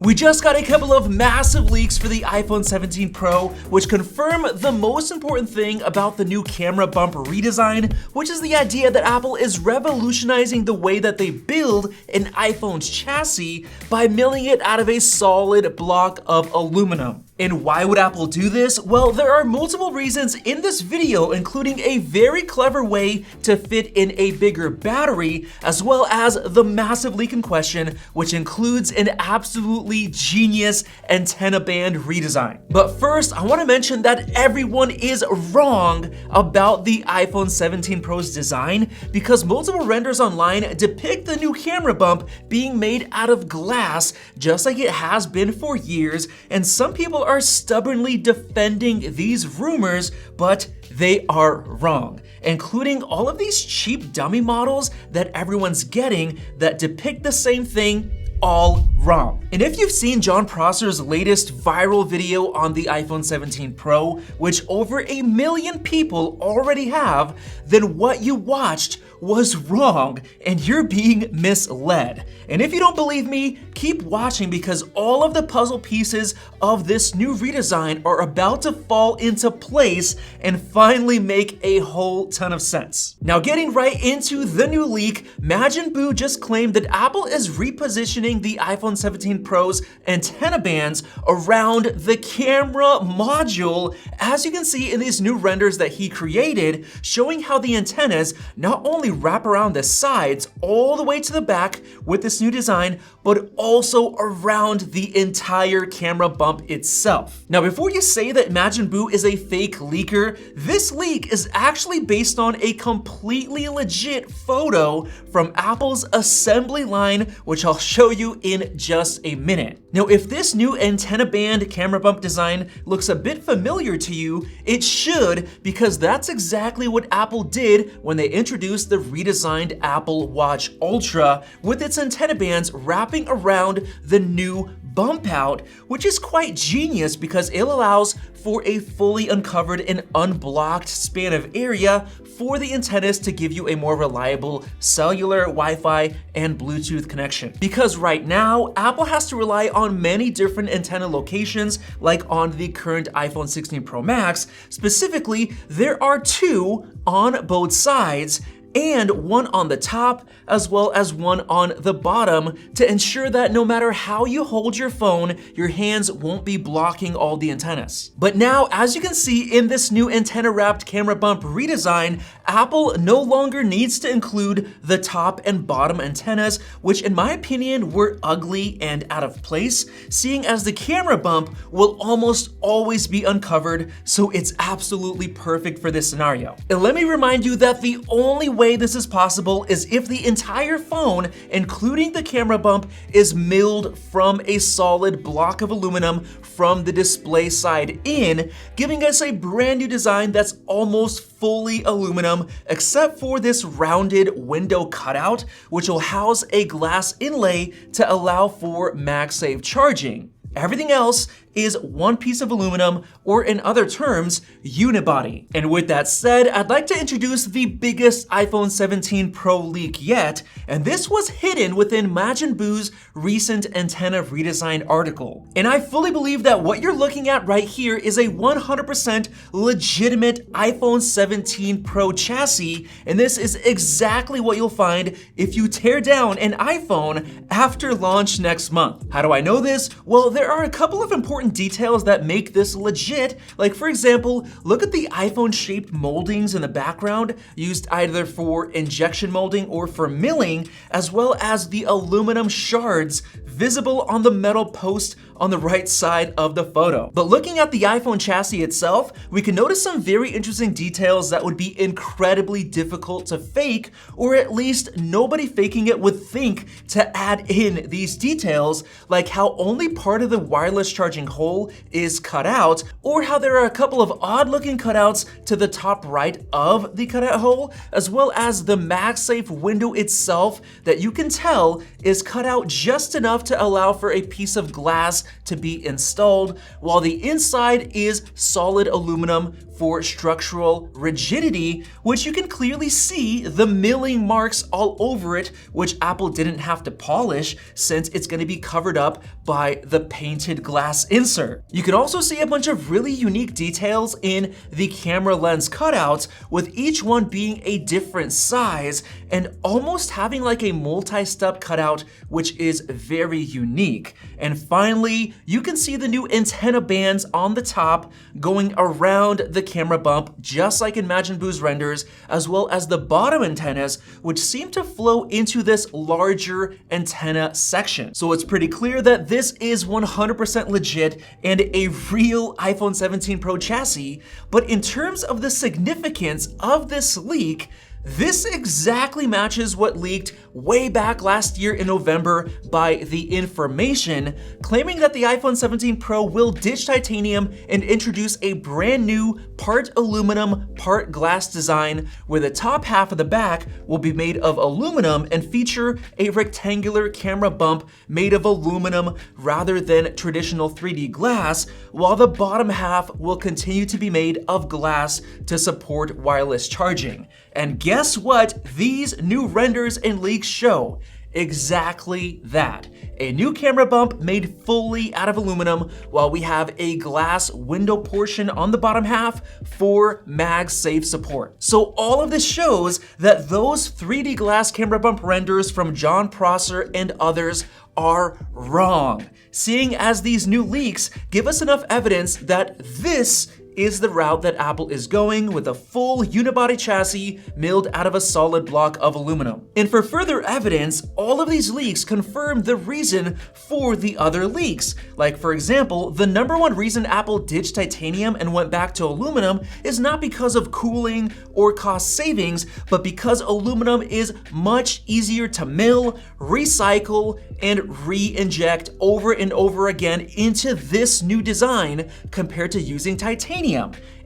We just got a couple of massive leaks for the iPhone 17 Pro, which confirm the most important thing about the new camera bump redesign, which is the idea that Apple is revolutionizing the way that they build an iPhone's chassis by milling it out of a solid block of aluminum. And why would Apple do this? Well, there are multiple reasons in this video, including a very clever way to fit in a bigger battery, as well as the massive leak in question, which includes an absolutely genius antenna band redesign. But first, I want to mention that everyone is wrong about the iPhone 17 Pro's design because multiple renders online depict the new camera bump being made out of glass, just like it has been for years, and some people are stubbornly defending these rumors, but they are wrong, including all of these cheap dummy models that everyone's getting that depict the same thing, all wrong. And if you've seen Jon Prosser's latest viral video on the iPhone 17 Pro, which over 1 million people already have, then what you watched was wrong and you're being misled. And if you don't believe me, keep watching because all of the puzzle pieces of this new redesign are about to fall into place and finally make a whole ton of sense. Now, getting right into the new leak, Majin Buu just claimed that Apple is repositioning the iPhone 17 Pro's antenna bands around the camera module, as you can see in these new renders that he created, showing how the antennas not only wrap around the sides all the way to the back with this new design, but also around the entire camera bump itself. Now, before you say that Majin Buu is a fake leaker, this leak is actually based on a completely legit photo from Apple's assembly line, which I'll show you in just a minute. Now, if this new antenna band camera bump design looks a bit familiar to you, it should, because that's exactly what Apple did when they introduced the redesigned Apple Watch Ultra with its antenna bands wrapping around the new bump out, which is quite genius because it allows for a fully uncovered and unblocked span of area for the antennas to give you a more reliable cellular, Wi-Fi, and Bluetooth connection. Because right now, Apple has to rely on many different antenna locations, like on the current iPhone 16 Pro Max. Specifically, there are 2 on both sides, and 1 on the top as well as 1 on the bottom to ensure that no matter how you hold your phone, your hands won't be blocking all the antennas. But now, as you can see in this new antenna wrapped camera bump redesign, Apple no longer needs to include the top and bottom antennas, which in my opinion were ugly and out of place, seeing as the camera bump will almost always be uncovered, so it's absolutely perfect for this scenario. And let me remind you that the only way this is possible is if the entire phone, including the camera bump, is milled from a solid block of aluminum from the display side in, giving us a brand new design that's almost fully aluminum, except for this rounded window cutout, which will house a glass inlay to allow for MagSafe charging. Everything else is one piece of aluminum, or in other terms, unibody. And with that said, I'd like to introduce the biggest iPhone 17 Pro leak yet, and this was hidden within Majin Buu's recent antenna redesign article. And I fully believe that what you're looking at right here is a 100% legitimate iPhone 17 Pro chassis, and this is exactly what you'll find if you tear down an iPhone after launch next month. How do I know this? Well, there are a couple of important details that make this legit. Like, for example, look at the iPhone-shaped moldings in the background, used either for injection molding or for milling, as well as the aluminum shards visible on the metal post on the right side of the photo. But looking at the iPhone chassis itself, we can notice some very interesting details that would be incredibly difficult to fake, or at least nobody faking it would think to add in these details, like how only part of the the wireless charging hole is cut out, or how there are a couple of odd looking cutouts to the top right of the cutout hole, as well as the MagSafe window itself that you can tell is cut out just enough to allow for a piece of glass to be installed, while the inside is solid aluminum for structural rigidity, which you can clearly see the milling marks all over it, which Apple didn't have to polish since it's going to be covered up by the painted glass insert. You can also see a bunch of really unique details in the camera lens cutouts, with each one being a different size and almost having like a multi-step cutout, which is very unique. And finally, you can see the new antenna bands on the top going around the camera bump, just like in Majin Buu's renders, as well as the bottom antennas, which seem to flow into this larger antenna section. So it's pretty clear that this is 100% legit and a real iPhone 17 Pro chassis. But in terms of the significance of this leak, this exactly matches what leaked way back last year in November by The Information, claiming that the iPhone 17 Pro will ditch titanium and introduce a brand new part aluminum, part glass design, where the top half of the back will be made of aluminum and feature a rectangular camera bump made of aluminum rather than traditional 3D glass, while the bottom half will continue to be made of glass to support wireless charging. And guess what? These new renders and leaks show exactly that. A new camera bump made fully out of aluminum, while we have a glass window portion on the bottom half for MagSafe support. So all of this shows that those 3D glass camera bump renders from John Prosser and others are wrong, seeing as these new leaks give us enough evidence that this is the route that Apple is going, with a full unibody chassis milled out of a solid block of aluminum. And for further evidence, all of these leaks confirm the reason for the other leaks. Like, for example, the number one reason Apple ditched titanium and went back to aluminum is not because of cooling or cost savings, but because aluminum is much easier to mill, recycle, and re-inject over and over again into this new design compared to using titanium.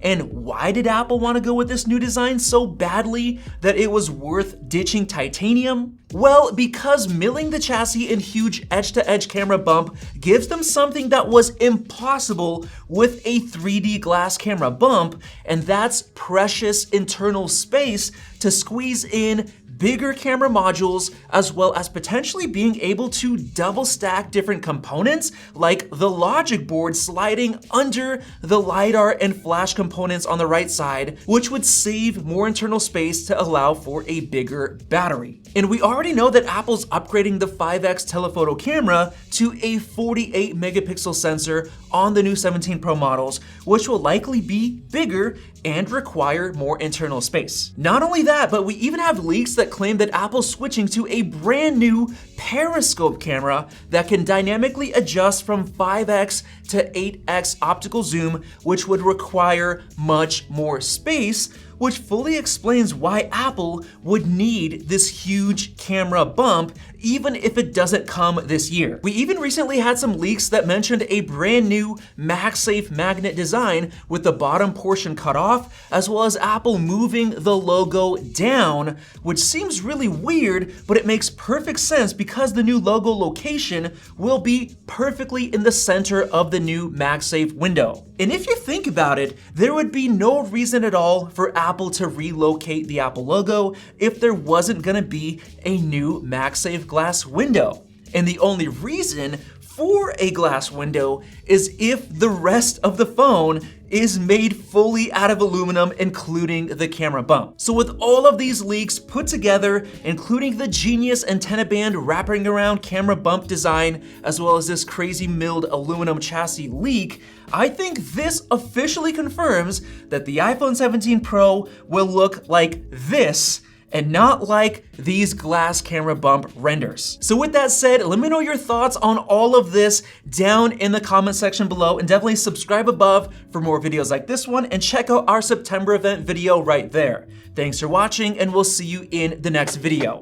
And why did Apple want to go with this new design so badly that it was worth ditching titanium? Well, because milling the chassis in huge edge-to-edge camera bump gives them something that was impossible with a 3D glass camera bump, and that's precious internal space to squeeze in bigger camera modules, as well as potentially being able to double stack different components, like the logic board sliding under the LiDAR and flash components on the right side, which would save more internal space to allow for a bigger battery. And we already know that Apple's upgrading the 5x telephoto camera to a 48 megapixel sensor on the new 17 Pro models, which will likely be bigger and require more internal space. Not only that, but we even have leaks that claim that Apple's switching to a brand new periscope camera that can dynamically adjust from 5x to 8x optical zoom, which would require much more space, which fully explains why Apple would need this huge camera bump, even if it doesn't come this year. We even recently had some leaks that mentioned a brand new MagSafe magnet design with the bottom portion cut off, as well as Apple moving the logo down, which seems really weird, but it makes perfect sense because the new logo location will be perfectly in the center of the new MagSafe window. And if you think about it, there would be no reason at all for Apple to relocate the Apple logo if there wasn't gonna be a new MagSafe glass window. And the only reason for a glass window is if the rest of the phone is made fully out of aluminum, including the camera bump. So with all of these leaks put together, including the genius antenna band wrapping around camera bump design, as well as this crazy milled aluminum chassis leak, I think this officially confirms that the iPhone 17 Pro will look like this and not like these glass camera bump renders. So with that said, let me know your thoughts on all of this down in the comment section below, and definitely subscribe above for more videos like this one, and check out our September event video right there. Thanks for watching, and we'll see you in the next video.